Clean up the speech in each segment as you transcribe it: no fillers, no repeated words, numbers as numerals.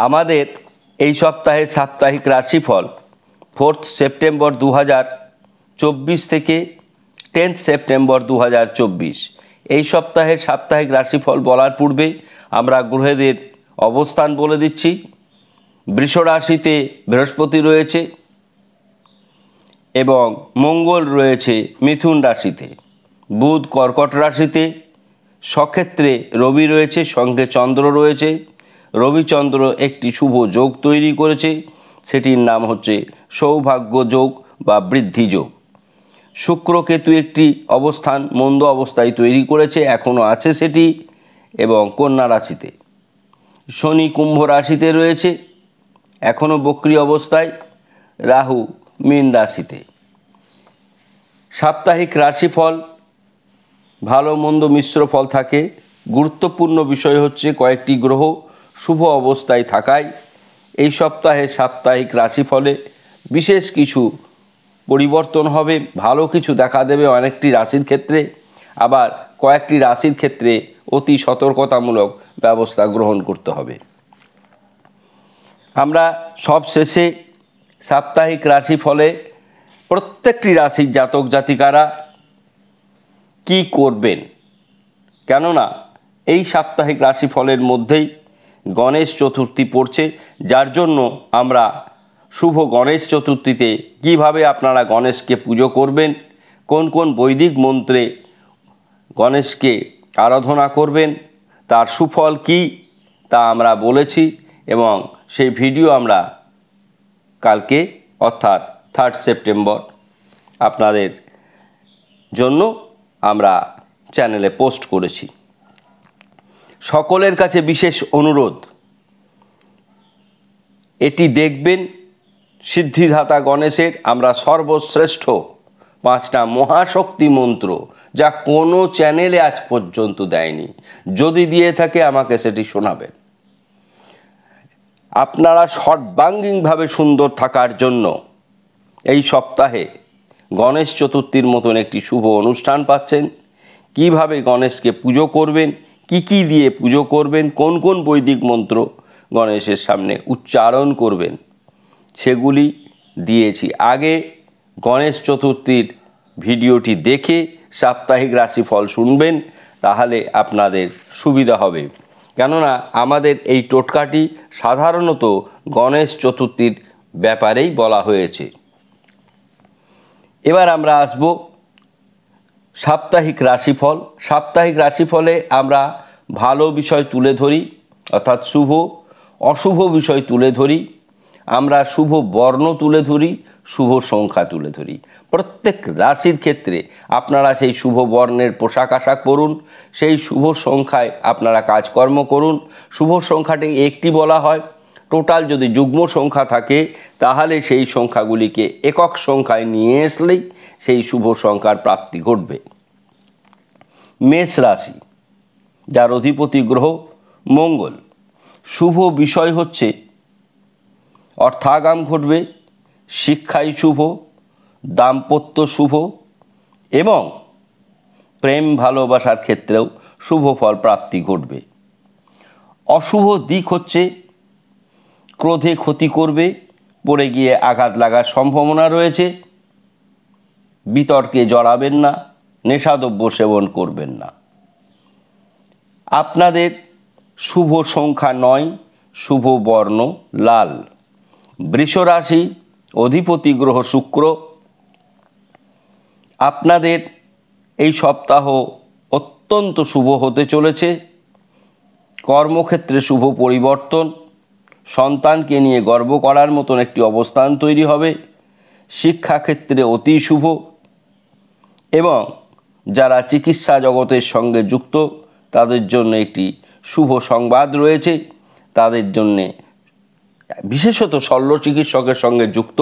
আমাদের এই সপ্তাহের সাপ্তাহিক রাশিফল 4 সেপ্টেম্বর 2024 থেকে 10 সেপ্টেম্বর 2024। এই সপ্তাহের সাপ্তাহিক রাশিফল বলার পূর্বে আমরা গ্রহদের অবস্থান বলে দিচ্ছি। বৃষ রাশিতে বৃহস্পতি রয়েছে এবং মঙ্গল রয়েছে মিথুন রাশিতে। বুধ কর্কট রাশিতে, স্বক্ষেত্রে রবি রয়েছে, সঙ্গে চন্দ্র রয়েছে। রবিচন্দ্র একটি শুভ যোগ তৈরি করেছে, সেটির নাম হচ্ছে সৌভাগ্য যোগ বা বৃদ্ধি যোগ। শুক্র কেতু একটি অবস্থান মন্দ অবস্থায় তৈরি করেছে, এখনও আছে সেটি, এবং কন্যা রাশিতে। শনি কুম্ভ রাশিতে রয়েছে, এখনও বক্রী অবস্থায়। রাহু মীন রাশিতে। সাপ্তাহিক রাশিফল ভালো মন্দ মিশ্র ফল থাকে। গুরুত্বপূর্ণ বিষয় হচ্ছে কয়েকটি গ্রহ শুভ অবস্থায় থাকায় এই সপ্তাহে সাপ্তাহিক রাশিফলে বিশেষ কিছু পরিবর্তন হবে, ভালো কিছু দেখা দেবে অনেকটি রাশির ক্ষেত্রে, আবার কয়েকটি রাশির ক্ষেত্রে অতি সতর্কতামূলক ব্যবস্থা গ্রহণ করতে হবে। আমরা সব শেষে সাপ্তাহিক রাশিফলে প্রত্যেকটি রাশির জাতক জাতিকারা কি করবেন, কেননা এই সাপ্তাহিক রাশিফলের মধ্যেই গণেশ চতুর্থী পড়ছে, যার জন্য আমরা শুভ গণেশ চতুর্থীতে কিভাবে আপনারা গণেশকে পুজো করবেন, কোন কোন বৈদিক মন্ত্রে গণেশকে আরাধনা করবেন, তার সুফল কি তা আমরা বলেছি এবং সেই ভিডিও আমরা কালকে অর্থাৎ 3 সেপ্টেম্বর আপনাদের জন্য আমরা চ্যানেলে পোস্ট করেছি। সকলের কাছে বিশেষ অনুরোধ, এটি দেখবেন। সিদ্ধিদাতা গণেশের আমরা সর্বশ্রেষ্ঠ 5টা মহাশক্তি মন্ত্র, যা কোনো চ্যানেলে আজ পর্যন্ত দেয়নি। যদি দিয়ে থাকে আমাকে সেটি শোনাবেন। আপনারা সর্বাঙ্গীনভাবে সুন্দর থাকার জন্য এই সপ্তাহে গণেশ চতুর্থীর মতন একটি শুভ অনুষ্ঠান পাচ্ছেন। কিভাবে গণেশকে পুজো করবেন, কি দিয়ে পুজো করবেন, কোন কোন বৈদিক মন্ত্র গণেশের সামনে উচ্চারণ করবেন, সেগুলি দিয়েছি। আগে গণেশ চতুর্থীর ভিডিওটি দেখে সাপ্তাহিক রাশিফল শুনবেন, তাহলে আপনাদের সুবিধা হবে। কেননা আমাদের এই টোটকাটি সাধারণত গণেশ চতুর্থীর ব্যাপারেই বলা হয়েছে। এবার আমরা আসব সাপ্তাহিক রাশিফল। সাপ্তাহিক রাশিফলে আমরা ভালো বিষয় তুলে ধরি, অর্থাৎ শুভ অশুভ বিষয় তুলে ধরি, আমরা শুভ বর্ণ তুলে ধরি, শুভ সংখ্যা তুলে ধরি। প্রত্যেক রাশির ক্ষেত্রে আপনারা সেই শুভ বর্ণের পোশাক আশাক পরুন, সেই শুভ সংখ্যায় আপনারা কাজকর্ম করুন। শুভ সংখ্যাটি একটি বলা হয়, টোটাল যদি যুগ্ম সংখ্যা থাকে তাহলে সেই সংখ্যাগুলিকে একক সংখ্যায় নিয়ে আসলেই সেই শুভ সংখ্যার প্রাপ্তি ঘটবে। মেষ রাশি, যার অধিপতি গ্রহ মঙ্গল। শুভ বিষয় হচ্ছে অর্থাগাম ঘটবে, শিক্ষাই শুভ, দাম্পত্য শুভ এবং প্রেম ভালোবাসার ক্ষেত্রেও শুভ ফল প্রাপ্তি ঘটবে। অশুভ দিক হচ্ছে ক্রোধে ক্ষতি করবে, পড়ে গিয়ে আঘাত লাগার সম্ভাবনা রয়েছে। বিতর্কে জড়াবেন না, নেশাদ্রব্য সেবন করবেন না। আপনাদের শুভ সংখ্যা 9, শুভ বর্ণ লাল। বৃষ রাশি, অধিপতি গ্রহ শুক্র। আপনাদের এই সপ্তাহ অত্যন্ত শুভ হতে চলেছে। কর্মক্ষেত্রে শুভ পরিবর্তন, সন্তানকে নিয়ে গর্ব করার মতন একটি অবস্থান তৈরি হবে। শিক্ষাক্ষেত্রে অতি শুভ এবং যারা চিকিৎসা জগতের সঙ্গে যুক্ত তাদের জন্য একটি শুভ সংবাদ রয়েছে। তাদের জন্যে বিশেষত শল্য চিকিৎসকের সঙ্গে যুক্ত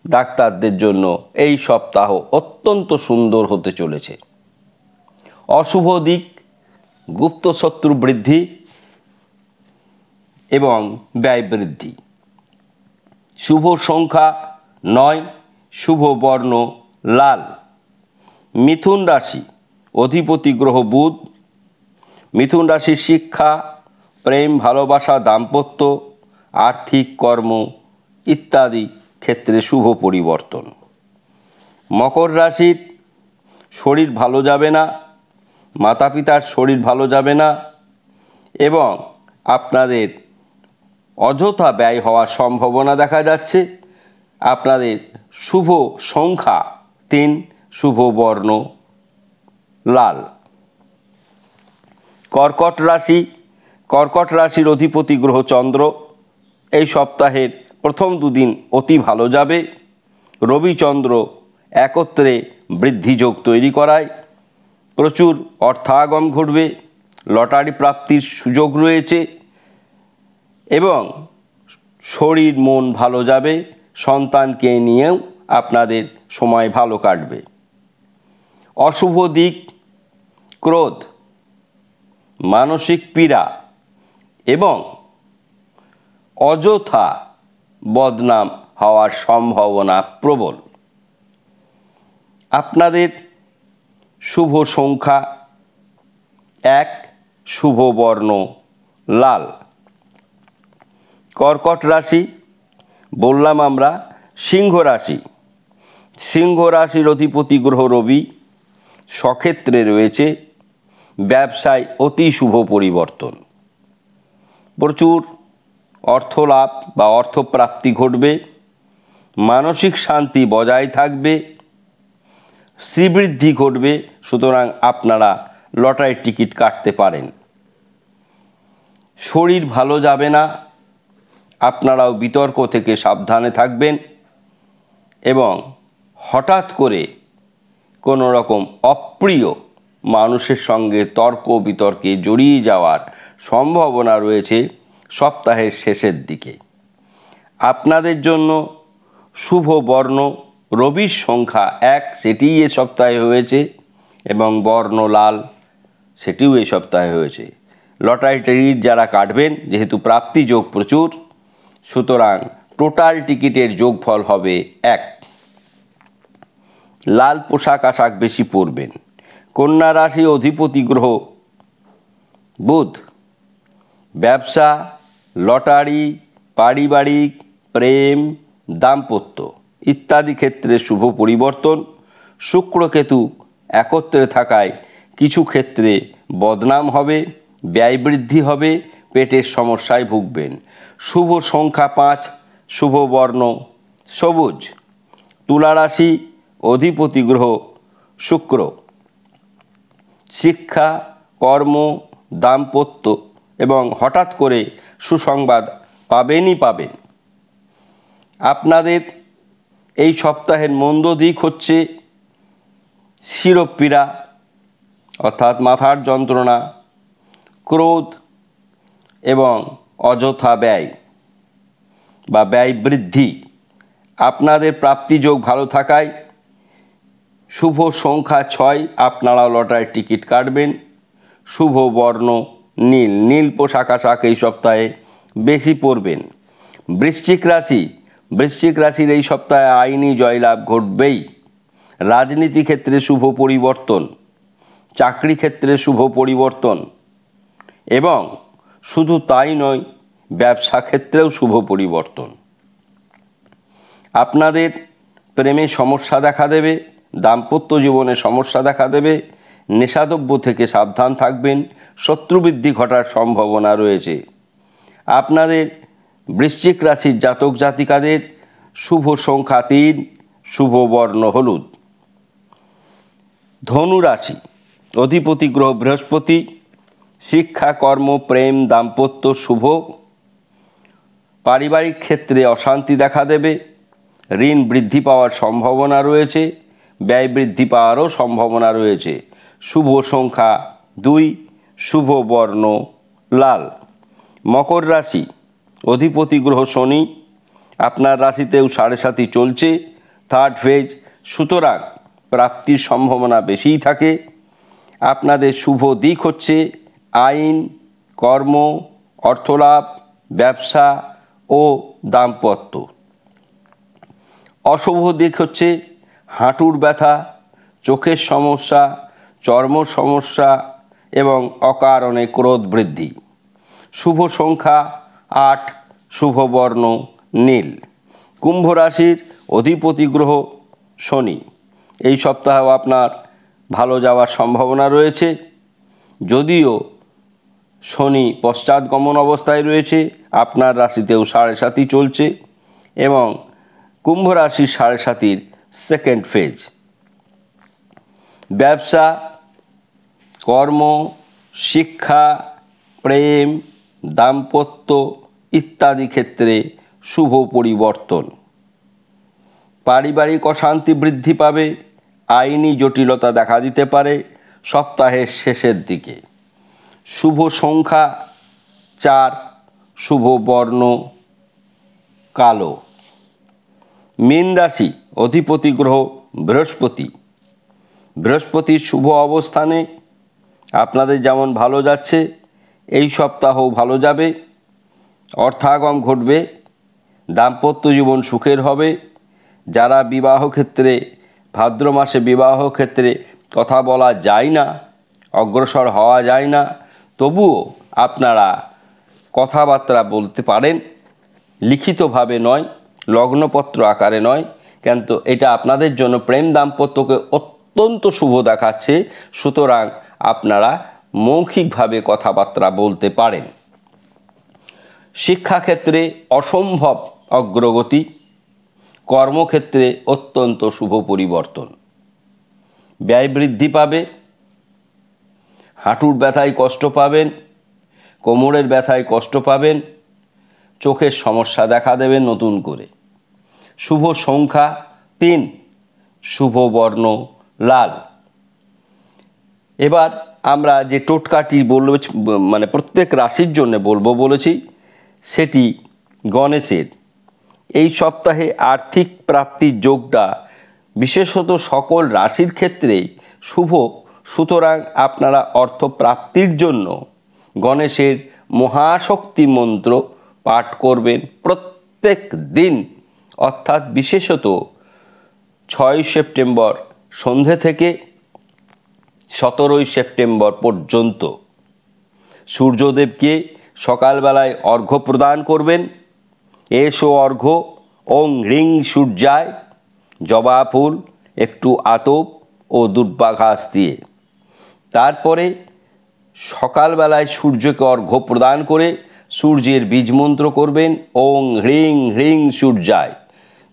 ডাক্তারদের জন্য এই সপ্তাহ অত্যন্ত সুন্দর হতে চলেছে। অশুভ দিক গুপ্ত শত্রু বৃদ্ধি এবং ব্যয় বৃদ্ধি। শুভ সংখ্যা 9, শুভ বর্ণ লাল। মিথুন রাশি, অধিপতি গ্রহ বুধ। মিথুন রাশির শিক্ষা, প্রেম ভালোবাসা, দাম্পত্য আর্থিক, কর্ম ইত্যাদি ক্ষেত্রে শুভ পরিবর্তন। মকর রাশির শরীর ভালো যাবে না, মাতা পিতার শরীর ভালো যাবে না এবং আপনাদের অযথা ব্যয় হওয়ার সম্ভাবনা দেখা যাচ্ছে। আপনাদের শুভ সংখ্যা 3, শুভ বর্ণ লাল। কর্কট রাশি, কর্কট রাশির অধিপতি গ্রহ চন্দ্র এই সপ্তাহের প্রথম দুদিন অতি ভালো যাবে। রবি চন্দ্র একত্রে বৃদ্ধিযোগ তৈরি করায় প্রচুর অর্থাগম ঘটবে, লটারি প্রাপ্তির সুযোগ রয়েছে এবং শরীর মন ভালো যাবে। সন্তানকে নিয়েও আপনাদের সময় ভালো কাটবে। অশুভ দিক ক্রোধ, মানসিক পীড়া এবং অযথা বদনাম হওয়ার সম্ভাবনা প্রবল। আপনাদের শুভ সংখ্যা 1, শুভ বর্ণ লাল। কর্কট রাশি বললাম আমরা। সিংহ রাশি, সিংহ রাশির অধিপতি গ্রহ রবি স্বক্ষেত্রে রয়েছে। ব্যবসায় অতি শুভ পরিবর্তন, প্রচুর অর্থ লাভ বা অর্থপ্রাপ্তি ঘটবে। মানসিক শান্তি বজায় থাকবে, শ্রীবৃদ্ধি ঘটবে। সুতরাং আপনারা লটারির টিকিট কাটতে পারেন। শরীর ভালো যাবে না, আপনারাও বিতর্ক থেকে সাবধানে থাকবেন এবং হঠাৎ করে কোনো রকম অপ্রিয় মানুষের সঙ্গে তর্ক বিতর্কে জড়িয়ে যাওয়ার সম্ভাবনা রয়েছে সপ্তাহের শেষের দিকে। আপনাদের জন্য শুভ বর্ণ রবির সংখ্যা 1, সেটিই এ সপ্তাহে হয়েছে এবং বর্ণ লাল, সেটিও এই সপ্তাহে হয়েছে। লটারি টিকিট যারা কাটবেন, যেহেতু প্রাপ্তি যোগ প্রচুর, সুতরাং টোটাল টিকিটের যোগফল হবে 1। লাল পোশাক আশাক বেশি পরবেন। কন্যা রাশি অধিপতি গ্রহ বুধ ব্যবসা, লটারি, পারিবারিক, প্রেম, দাম্পত্য ইত্যাদি ক্ষেত্রে শুভ পরিবর্তন। শুক্র কেতু একত্রে থাকায় কিছু ক্ষেত্রে বদনাম হবে, ব্যয় বৃদ্ধি হবে, পেটের সমস্যায় ভুগবেন। শুভ সংখ্যা 5, শুভ বর্ণ সবুজ। তুলা রাশি অধিপতি গ্রহ শুক্র শিক্ষা, কর্ম, দাম্পত্য এবং হঠাৎ করে সুসংবাদ পাবেনই পাবেন। আপনাদের এই সপ্তাহের মন্দ দিক হচ্ছে শিরোপীড়া অর্থাৎ মাথার যন্ত্রণা, ক্রোধ এবং অযথা ব্যয় বা ব্যয় বৃদ্ধি। আপনাদের প্রাপ্তিযোগ ভালো থাকায় শুভ সংখ্যা 6, আপনারা লটারির টিকিট কাটবেন। শুভ বর্ণ নীল, নীল পোশাক আশাক এই সপ্তাহে বেশি পরবেন। বৃশ্চিক রাশি, বৃশ্চিক রাশির এই সপ্তাহে আইনি জয়লাভ ঘটবেই। রাজনীতি ক্ষেত্রে শুভ পরিবর্তন, চাকরি ক্ষেত্রে শুভ পরিবর্তন এবং শুধু তাই নয়, ব্যবসা ক্ষেত্রেও শুভ পরিবর্তন। আপনাদের প্রেমে সমস্যা দেখা দেবে, দাম্পত্য জীবনে সমস্যা দেখা দেবে। নেশাদ্রব্য থেকে সাবধান থাকবেন, শত্রুবৃদ্ধি ঘটার সম্ভাবনা রয়েছে। আপনাদের বৃশ্চিক রাশির জাতক জাতিকাদের শুভ সংখ্যা 3, শুভ বর্ণ হলুদ। ধনু রাশি অধিপতি গ্রহ বৃহস্পতি শিক্ষা, কর্ম, প্রেম, দাম্পত্য শুভ। পারিবারিক ক্ষেত্রে অশান্তি দেখা দেবে, ঋণ বৃদ্ধি পাওয়ার সম্ভাবনা রয়েছে, ব্যয় বৃদ্ধি পাওয়ারও সম্ভাবনা রয়েছে। শুভ সংখ্যা 2, শুভ বর্ণ লাল। মকর রাশি অধিপতি গ্রহ শনি আপনার রাশিতেও 7.5 চলছে, 3rd ফেজ, সুতরাং প্রাপ্তির সম্ভাবনা বেশিই থাকে। আপনাদের শুভ দিক হচ্ছে আইন, কর্ম, অর্থলাভ, ব্যবসা ও দাম্পত্য। অশুভ দিক হচ্ছে হাঁটুর ব্যথা, চোখের সমস্যা, চর্ম সমস্যা এবং অকারণে ক্রোধ বৃদ্ধি। শুভ সংখ্যা 8, শুভ বর্ণ নীল। কুম্ভ রাশির অধিপতি গ্রহ শনি। এই সপ্তাহেও আপনার ভালো যাওয়ার সম্ভাবনা রয়েছে, যদিও শনি পশ্চাৎগমন অবস্থায় রয়েছে, আপনার রাশিতেও 7.5 চলছে এবং কুম্ভ রাশির 7.5 সেকেন্ড ফেজ। ব্যবসা, কর্ম, শিক্ষা, প্রেম, দাম্পত্য ইত্যাদি ক্ষেত্রে শুভ পরিবর্তন। পারিবারিক অশান্তি বৃদ্ধি পাবে, আইনি জটিলতা দেখা দিতে পারে সপ্তাহের শেষের দিকে। শুভ সংখ্যা 4, শুভ বর্ণ কালো। মীন রাশি অধিপতি গ্রহ বৃহস্পতি। বৃহস্পতির শুভ অবস্থানে আপনাদের যেমন ভালো যাচ্ছে, এই সপ্তাহও ভালো যাবে। অর্থাগম ঘটবে, দাম্পত্য জীবন সুখের হবে। যারা বিবাহ ক্ষেত্রে ভাদ্র মাসে বিবাহ ক্ষেত্রে কথা বলা যায় না, অগ্রসর হওয়া যায় না, তবুও আপনারা কথাবার্তা বলতে পারেন, লিখিতভাবে নয়, লগ্নপত্র আকারে নয়, কিন্তু এটা আপনাদের জন্য প্রেম দাম্পত্যকে অত্যন্ত শুভ দেখাচ্ছে। সুতরাং আপনারা মৌখিকভাবে কথাবার্তা বলতে পারেন। শিক্ষাক্ষেত্রে অসম্ভব অগ্রগতি, কর্মক্ষেত্রে অত্যন্ত শুভ পরিবর্তন। ব্যয় বৃদ্ধি পাবে, হাঁটুর ব্যথায় কষ্ট পাবেন, কোমরের ব্যথায় কষ্ট পাবেন, চোখের সমস্যা দেখা দেবে নতুন করে। শুভ সংখ্যা 3, শুভ বর্ণ লাল। এবার আমরা যে টোটকাটি মানে প্রত্যেক রাশির জন্য বলবো বলেছি, সেটি গণেশের। এই সপ্তাহে আর্থিক প্রাপ্তির যোগটা বিশেষত সকল রাশির ক্ষেত্রেই শুভ। সুতরাং আপনারা অর্থ প্রাপ্তির জন্য গণেশের মহাশক্তি মন্ত্র পাঠ করবেন প্রত্যেক দিন, অর্থাৎ বিশেষত 6 সেপ্টেম্বর সন্ধে থেকে 17 সেপ্টেম্বর পর্যন্ত। সূর্যদেবকে সকালবেলায় অর্ঘ্য প্রদান করবেন। এসো অর্ঘ্য ওং হ্রিং সূর্যায়, জবা ফুল, একটু আতপ ও দুর্বা ঘাস দিয়ে। তারপরে সকালবেলায় সূর্যকে অর্ঘ্য প্রদান করে সূর্যের বীজ মন্ত্র করবেন ওং হ্রিং হ্রিং সূর্যায়।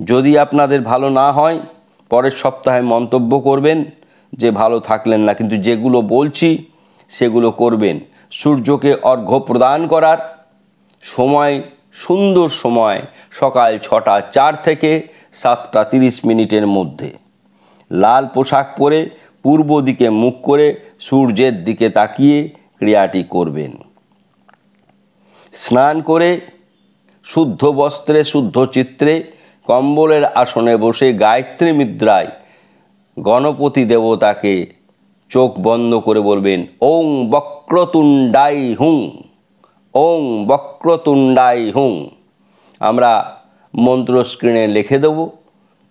যদি আপনাদের ভালো না হয়, পরের সপ্তাহে মন্তব্য করবেন যে ভালো থাকলেন না, কিন্তু যেগুলো বলছি সেগুলো করবেন। সূর্যকে অর্ঘ্য প্রদান করার সময়, সুন্দর সময়, সকাল 6টা 4 থেকে 7টা 30 মধ্যে। লাল পোশাক পরে পূর্ব দিকে মুখ করে সূর্যের দিকে তাকিয়ে ক্রিয়াটি করবেন। স্নান করে শুদ্ধ বস্ত্রে শুদ্ধ চিত্রে কম্বলের আসনে বসে গায়ত্রী মুদ্রায় গণপতি দেবতাকে চোখ বন্ধ করে বলবেন ওং বক্রতুণ্ডাই হুং, ওং বক্রতুণ্ডাই হুং। আমরা মন্ত্র স্ক্রিনে লিখে দেব।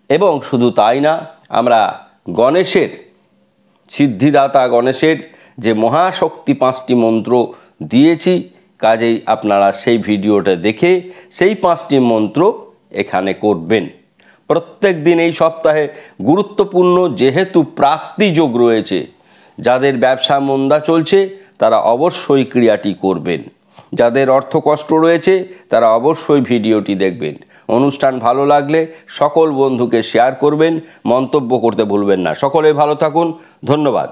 এবং শুধু তাই না, আমরা গণেশের, সিদ্ধিদাতা গণেশের যে মহাশক্তি 5টি মন্ত্র দিয়েছি, কাজেই আপনারা সেই ভিডিওটা দেখে সেই 5টি মন্ত্র এখানে করবেন প্রত্যেক দিন। এই সপ্তাহে গুরুত্বপূর্ণ, যেহেতু প্রাপ্তি যোগ রয়েছে। যাদের ব্যবসা মন্দা চলছে তারা অবশ্যই ক্রিয়াটি করবেন। যাদের অর্থ কষ্ট রয়েছে তারা অবশ্যই ভিডিওটি দেখবেন। অনুষ্ঠান ভালো লাগলে সকল বন্ধুকে শেয়ার করবেন, মন্তব্য করতে ভুলবেন না। সকলে ভালো থাকুন, ধন্যবাদ।